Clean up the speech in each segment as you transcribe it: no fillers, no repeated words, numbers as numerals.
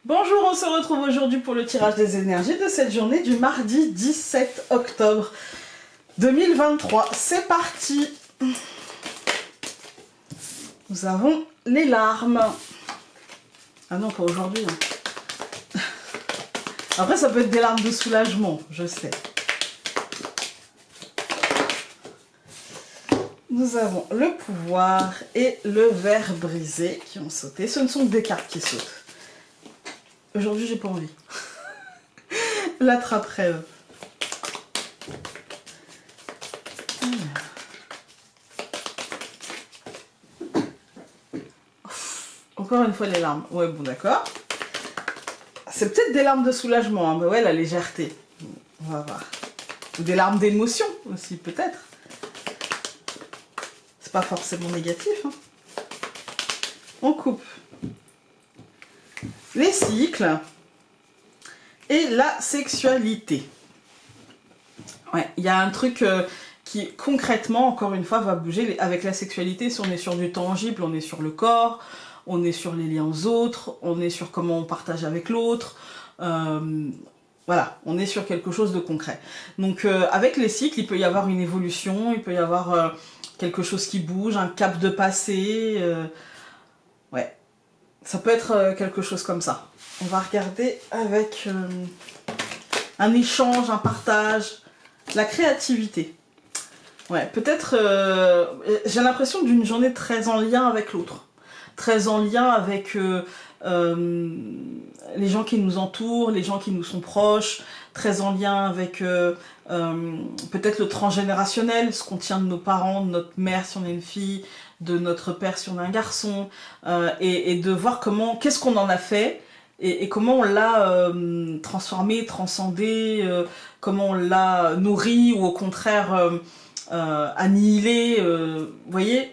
Bonjour, on se retrouve aujourd'hui pour le tirage des énergies de cette journée du mardi 17 octobre 2023. C'est parti. Nous avons les larmes. Ah non, pas aujourd'hui. Hein. Après, ça peut être des larmes de soulagement, je sais. Nous avons le pouvoir et le verre brisé qui ont sauté. Ce ne sont que des cartes qui sautent. Aujourd'hui, j'ai pas envie. La trappe rêve. Encore une fois, les larmes. Ouais, bon, d'accord. C'est peut-être des larmes de soulagement, hein, mais ouais, la légèreté. On va voir. Ou des larmes d'émotion aussi, peut-être. C'est pas forcément négatif. Hein. On coupe. Les cycles et la sexualité. Ouais, il y a un truc qui concrètement, encore une fois, va bouger avec la sexualité. Si on est sur du tangible, on est sur le corps, on est sur les liens aux autres, on est sur comment on partage avec l'autre. Voilà, on est sur quelque chose de concret. Donc avec les cycles, il peut y avoir une évolution, il peut y avoir quelque chose qui bouge, un cap de passé. Ouais. Ça peut être quelque chose comme ça. On va regarder avec un échange, un partage, la créativité. Ouais, peut-être, j'ai l'impression d'une journée très en lien avec l'autre. Très en lien avec les gens qui nous entourent, les gens qui nous sont proches. Très en lien avec peut-être le transgénérationnel, ce qu'on tient de nos parents, de notre mère si on est une fille, de notre père si on est un garçon, et de voir comment, qu'est-ce qu'on en a fait, et comment on l'a transformé, transcendé, comment on l'a nourri, ou au contraire annihilé. Vous voyez,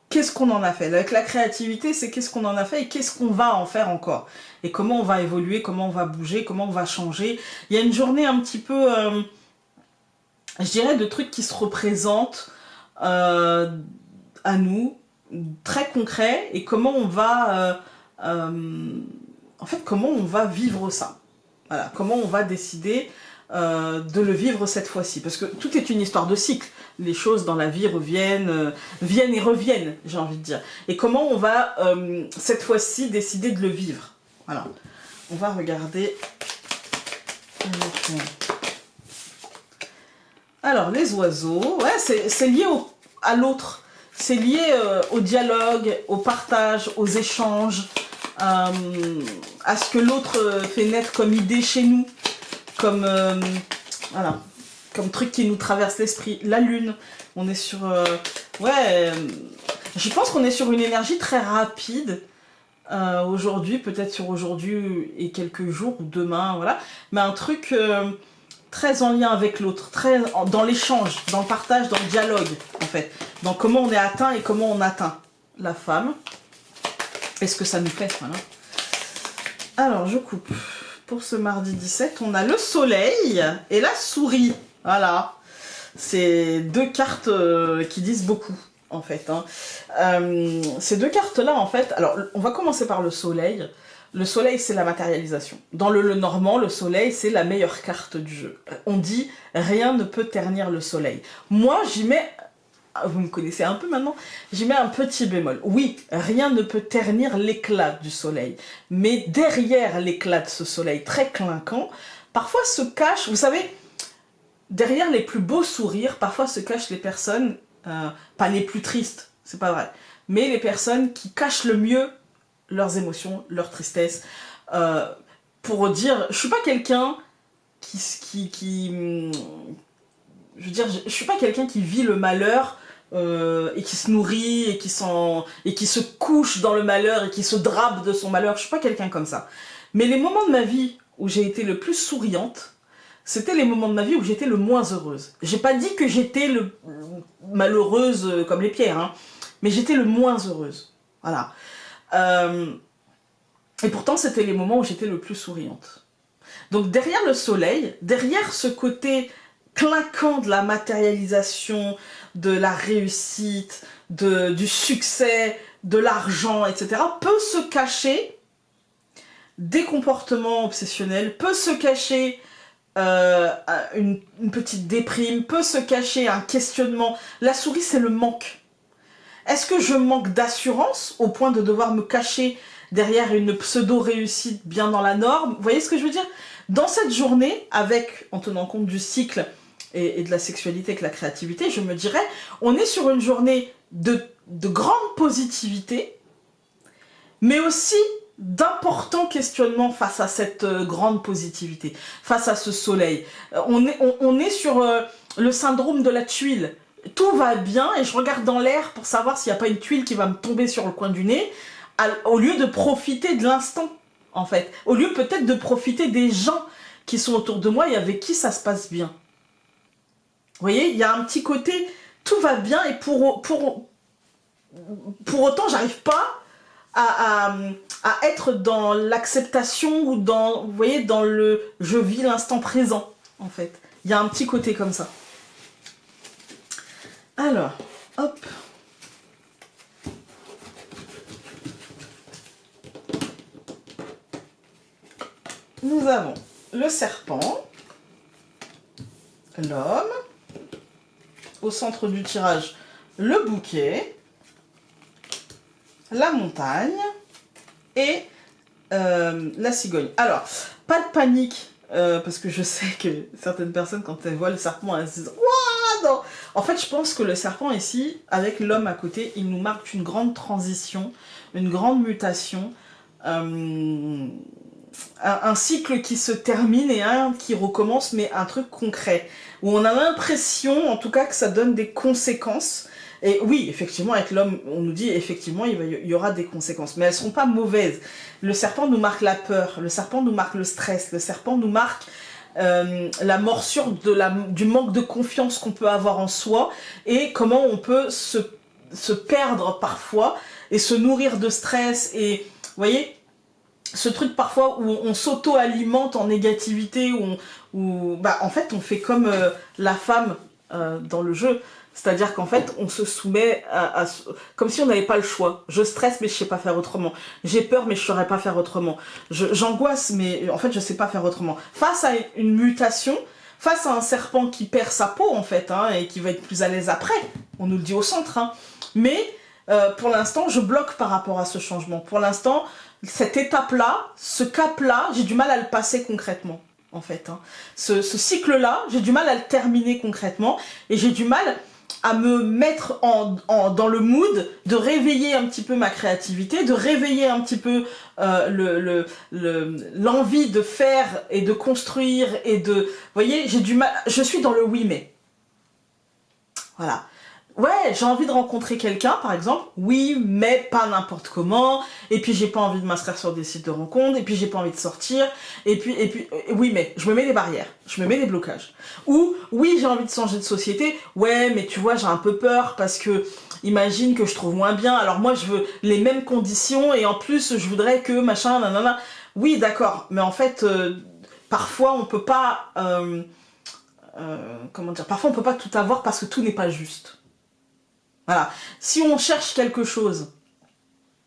qu'est-ce qu'on en a fait? Avec la créativité, c'est qu'est-ce qu'on en a fait et qu'est-ce qu'on va en faire encore? Et comment on va évoluer, comment on va bouger, comment on va changer. Il y a une journée un petit peu, je dirais, de trucs qui se représentent à nous, très concret, et comment on va en fait, comment on va vivre ça. Voilà, comment on va décider de le vivre cette fois-ci. Parce que tout est une histoire de cycle. Les choses dans la vie reviennent, viennent et reviennent, j'ai envie de dire. Et comment on va cette fois-ci décider de le vivre. Voilà. On va regarder. Alors, les oiseaux, ouais, c'est lié à l'autre. C'est lié au dialogue, au partage, aux échanges, à ce que l'autre fait naître comme idée chez nous, comme, voilà, comme truc qui nous traverse l'esprit. La lune, on est sur... ouais, je pense qu'on est sur une énergie très rapide aujourd'hui, peut-être sur aujourd'hui et quelques jours, ou demain, voilà. Mais un truc... très en lien avec l'autre, très dans l'échange, dans le partage, dans le dialogue, en fait. Dans comment on est atteint et comment on atteint la femme. Et ce que ça nous fait, voilà. Alors, je coupe. Pour ce mardi 17, on a le soleil et la souris. Voilà. C'est deux cartes qui disent beaucoup, en fait. Hein. Ces deux cartes-là, en fait... Alors, on va commencer par le soleil. Le soleil, c'est la matérialisation. Dans le normand, le soleil, c'est la meilleure carte du jeu. On dit « rien ne peut ternir le soleil ». Moi, j'y mets, vous me connaissez un peu maintenant, j'y mets un petit bémol. Oui, rien ne peut ternir l'éclat du soleil. Mais derrière l'éclat de ce soleil très clinquant, parfois se cachent, vous savez, derrière les plus beaux sourires, parfois se cachent les personnes, pas les plus tristes, c'est pas vrai, mais les personnes qui cachent le mieux leurs émotions, leur tristesse, pour dire, je suis pas quelqu'un je veux dire, je suis pas quelqu'un qui vit le malheur et qui se nourrit et qui se couche dans le malheur et qui se drape de son malheur. Je suis pas quelqu'un comme ça. Mais les moments de ma vie où j'ai été le plus souriante, c'était les moments de ma vie où j'étais le moins heureuse. J'ai pas dit que j'étais malheureuse comme les pierres, hein, mais j'étais le moins heureuse. Voilà. Et pourtant, c'était les moments où j'étais le plus souriante. Donc derrière le soleil, derrière ce côté clinquant de la matérialisation, de la réussite, du succès, de l'argent, etc., peut se cacher des comportements obsessionnels, peut se cacher une petite déprime, peut se cacher un questionnement. La souris, c'est le manque. Est-ce que je manque d'assurance au point de devoir me cacher derrière une pseudo-réussite bien dans la norme? Vous voyez ce que je veux dire? Dans cette journée, en tenant compte du cycle et de la sexualité avec la créativité, je me dirais, on est sur une journée de grande positivité, mais aussi d'importants questionnements face à cette grande positivité, face à ce soleil. On est sur le syndrome de la tuile. Tout va bien et je regarde dans l'air pour savoir s'il n'y a pas une tuile qui va me tomber sur le coin du nez, au lieu de profiter de l'instant, en fait. Au lieu peut-être de profiter des gens qui sont autour de moi et avec qui ça se passe bien. Vous voyez, il y a un petit côté, tout va bien et pour autant, j'arrive pas à être dans l'acceptation ou dans, vous voyez, dans le je vis l'instant présent, en fait. Il y a un petit côté comme ça. Alors, hop. Nous avons le serpent, l'homme, au centre du tirage, le bouquet, la montagne et la cigogne. Alors, pas de panique, parce que je sais que certaines personnes, quand elles voient le serpent, elles se disent « Ouah, non !» En fait, je pense que le serpent ici, avec l'homme à côté, il nous marque une grande transition, une grande mutation, un cycle qui se termine et un qui recommence, mais un truc concret, où on a l'impression, en tout cas, que ça donne des conséquences. Et oui, effectivement, avec l'homme, on nous dit, effectivement, il y aura des conséquences, mais elles ne seront pas mauvaises. Le serpent nous marque la peur, le serpent nous marque le stress, le serpent nous marque la morsure du manque de confiance qu'on peut avoir en soi, et comment on peut se perdre parfois, et se nourrir de stress, et, vous voyez, ce truc parfois où on s'auto-alimente en négativité, où bah, en fait on fait comme la femme dans le jeu, c'est-à-dire qu'en fait on se soumet comme si on n'avait pas le choix. Je stresse mais je sais pas faire autrement, j'ai peur mais je saurais pas faire autrement, j'angoisse mais en fait je sais pas faire autrement. Face à une mutation, face à un serpent qui perd sa peau en fait, hein, et qui va être plus à l'aise après, on nous le dit au centre, hein. Mais pour l'instant je bloque par rapport à ce changement. Pour l'instant, cette étape-là, ce cap-là, j'ai du mal à le passer concrètement, en fait. Hein. Ce cycle-là, j'ai du mal à le terminer concrètement, et j'ai du mal à me mettre dans le mood de réveiller un petit peu ma créativité, de réveiller un petit peu l'envie de faire et de construire et de... Vous voyez, j'ai du mal... Je suis dans le oui mais. Voilà. Ouais, j'ai envie de rencontrer quelqu'un, par exemple, oui, mais pas n'importe comment, et puis j'ai pas envie de m'inscrire sur des sites de rencontres, et puis j'ai pas envie de sortir, et puis, oui, mais je me mets des barrières, je me mets des blocages. Ou, oui, j'ai envie de changer de société, ouais, mais tu vois, j'ai un peu peur, parce que, imagine que je trouve moins bien, alors moi, je veux les mêmes conditions, et en plus, je voudrais que, machin, nanana. Oui, d'accord, mais en fait, parfois, on peut pas, comment dire, parfois, on peut pas tout avoir, parce que tout n'est pas juste. Voilà. Si on cherche quelque chose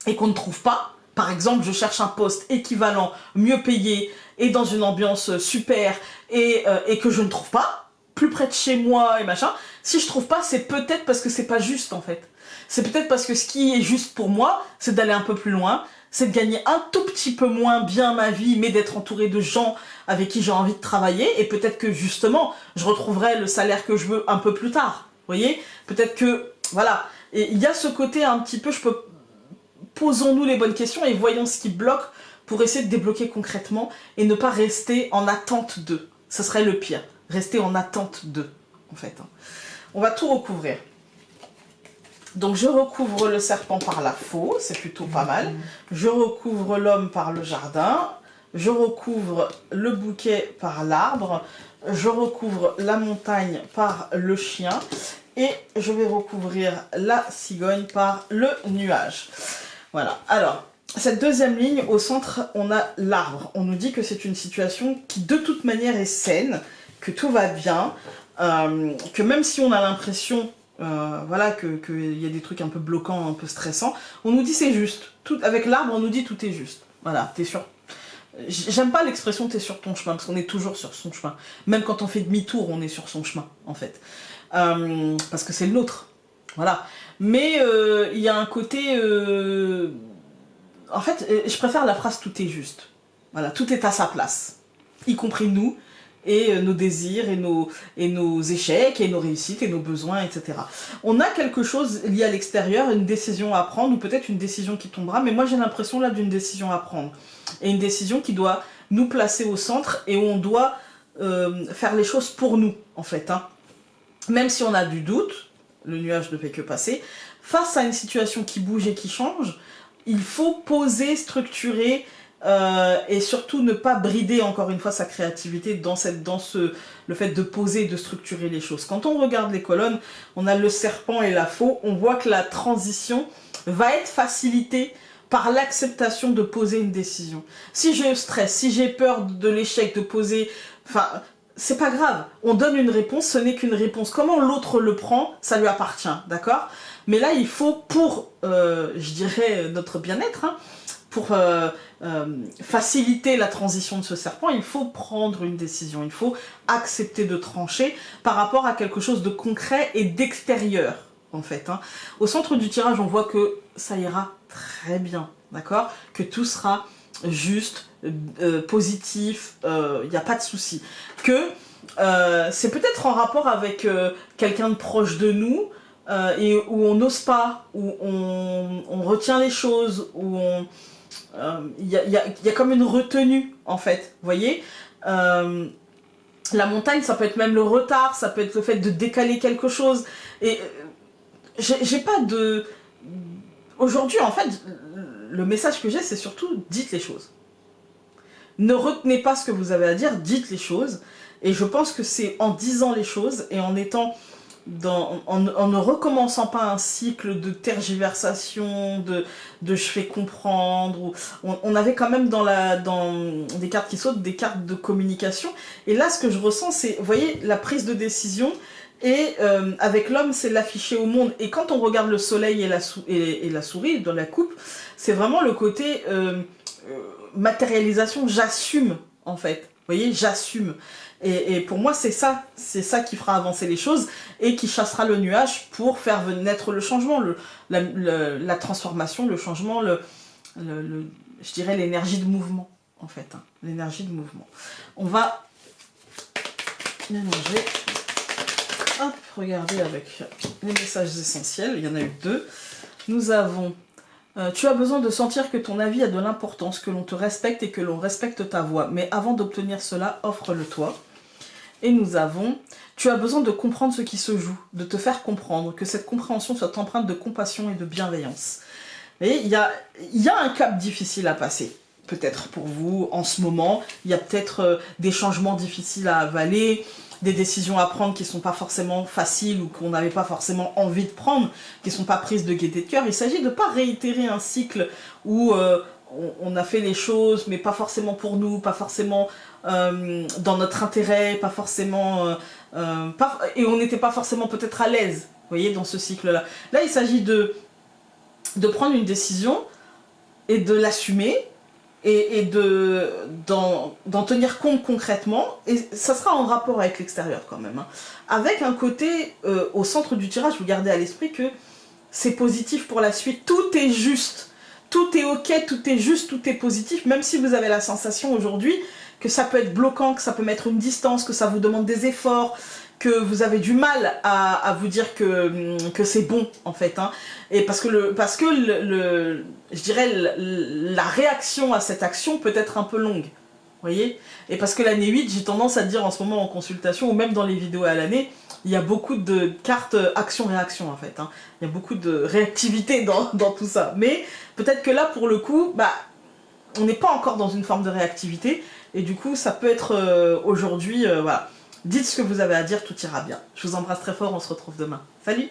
et qu'on ne trouve pas, par exemple, je cherche un poste équivalent, mieux payé et dans une ambiance super et que je ne trouve pas, plus près de chez moi et machin, si je trouve pas, c'est peut-être parce que c'est pas juste en fait. C'est peut-être parce que ce qui est juste pour moi, c'est d'aller un peu plus loin, c'est de gagner un tout petit peu moins bien ma vie, mais d'être entouré de gens avec qui j'ai envie de travailler, et peut-être que justement, je retrouverai le salaire que je veux un peu plus tard. Vous voyez ? Peut-être que voilà, et il y a ce côté un petit peu, posons-nous les bonnes questions et voyons ce qui bloque pour essayer de débloquer concrètement et ne pas rester en attente de. Ce serait le pire, rester en attente de, en fait. On va tout recouvrir. Donc je recouvre le serpent par la faux, c'est plutôt pas mal. Je recouvre l'homme par le jardin. Je recouvre le bouquet par l'arbre. Je recouvre la montagne par le chien. Et je vais recouvrir la cigogne par le nuage. Voilà. Alors, cette deuxième ligne, au centre, on a l'arbre. On nous dit que c'est une situation qui, de toute manière, est saine, que tout va bien, que même si on a l'impression, voilà, qu'il y a des trucs un peu bloquants, un peu stressants, on nous dit c'est juste. Avec l'arbre, on nous dit tout est juste. Voilà, t'es sûr. J'aime pas l'expression t'es sur ton chemin, parce qu'on est toujours sur son chemin. Même quand on fait demi-tour, on est sur son chemin, en fait. Parce que c'est le nôtre. Voilà. Mais il y a un côté... En fait, je préfère la phrase « tout est juste ». Voilà, tout est à sa place. Y compris nous, et nos désirs, et nos échecs, et nos réussites, et nos besoins, etc. On a quelque chose lié à l'extérieur, une décision à prendre, ou peut-être une décision qui tombera, mais moi j'ai l'impression là d'une décision à prendre. Et une décision qui doit nous placer au centre, et où on doit faire les choses pour nous, en fait. Hein. Même si on a du doute, le nuage ne fait que passer, face à une situation qui bouge et qui change, il faut poser, structurer, et surtout ne pas brider encore une fois sa créativité dans le fait de poser et de structurer les choses. Quand on regarde les colonnes, on a le serpent et la faux, on voit que la transition va être facilitée par l'acceptation de poser une décision. Si je stresse, si j'ai peur de l'échec, de poser... Enfin, c'est pas grave, on donne une réponse, ce n'est qu'une réponse. Comment l'autre le prend, ça lui appartient, d'accord? Mais là, il faut, pour, je dirais, notre bien-être, hein, pour faciliter la transition de ce serpent, il faut prendre une décision, il faut accepter de trancher par rapport à quelque chose de concret et d'extérieur, en fait. Hein. Au centre du tirage, on voit que ça ira très bien, d'accord? Que tout sera juste, positif, il n'y a pas de souci. Que c'est peut-être en rapport avec quelqu'un de proche de nous, et où on n'ose pas, où on retient les choses, où il y a comme une retenue, en fait, vous voyez. La montagne, ça peut être même le retard, ça peut être le fait de décaler quelque chose. Et j'ai pas de... Aujourd'hui, en fait, le message que j'ai, c'est surtout, dites les choses. Ne retenez pas ce que vous avez à dire, dites les choses. Et je pense que c'est en disant les choses et en étant... en ne recommençant pas un cycle de tergiversation, de je fais comprendre, on avait quand même dans des cartes qui sautent, des cartes de communication, et là ce que je ressens c'est, vous voyez, la prise de décision, et avec l'homme c'est l'afficher au monde, et quand on regarde le soleil et la souris dans la coupe, c'est vraiment le côté matérialisation, j'assume en fait, vous voyez, j'assume. Et pour moi, c'est ça qui fera avancer les choses et qui chassera le nuage pour faire naître le changement, la transformation, le changement, je dirais l'énergie de mouvement, en fait. Hein, l'énergie de mouvement. On va mélanger. Hop, regardez avec les messages essentiels. Il y en a eu 2. Nous avons... tu as besoin de sentir que ton avis a de l'importance, que l'on te respecte et que l'on respecte ta voix. Mais avant d'obtenir cela, offre-le-toi. Et nous avons, tu as besoin de comprendre ce qui se joue, de te faire comprendre, que cette compréhension soit empreinte de compassion et de bienveillance. Et il y a un cap difficile à passer, peut-être pour vous en ce moment. Il y a peut-être des changements difficiles à avaler, des décisions à prendre qui ne sont pas forcément faciles ou qu'on n'avait pas forcément envie de prendre, qui ne sont pas prises de gaieté de cœur. Il s'agit de ne pas réitérer un cycle où on a fait les choses, mais pas forcément pour nous, pas forcément dans notre intérêt, pas forcément... et on n'était pas forcément peut-être à l'aise, vous voyez, dans ce cycle-là. Là, il s'agit de prendre une décision et de l'assumer, et d'en tenir compte concrètement, et ça sera en rapport avec l'extérieur quand même, hein. Avec un côté, au centre du tirage, vous gardez à l'esprit que c'est positif pour la suite, tout est juste, tout est ok, tout est juste, tout est positif, même si vous avez la sensation aujourd'hui que ça peut être bloquant, que ça peut mettre une distance, que ça vous demande des efforts, que vous avez du mal à vous dire que c'est bon, en fait. Hein. Et parce que, je dirais, la réaction à cette action peut être un peu longue. Vous voyez? Et parce que l'année 8, j'ai tendance à dire en ce moment en consultation, ou même dans les vidéos à l'année, il y a beaucoup de cartes action-réaction, en fait. Hein. Il y a beaucoup de réactivité dans tout ça. Mais peut-être que là, pour le coup, bah, on n'est pas encore dans une forme de réactivité. Et du coup, ça peut être aujourd'hui, voilà. Dites ce que vous avez à dire, tout ira bien. Je vous embrasse très fort, on se retrouve demain. Salut!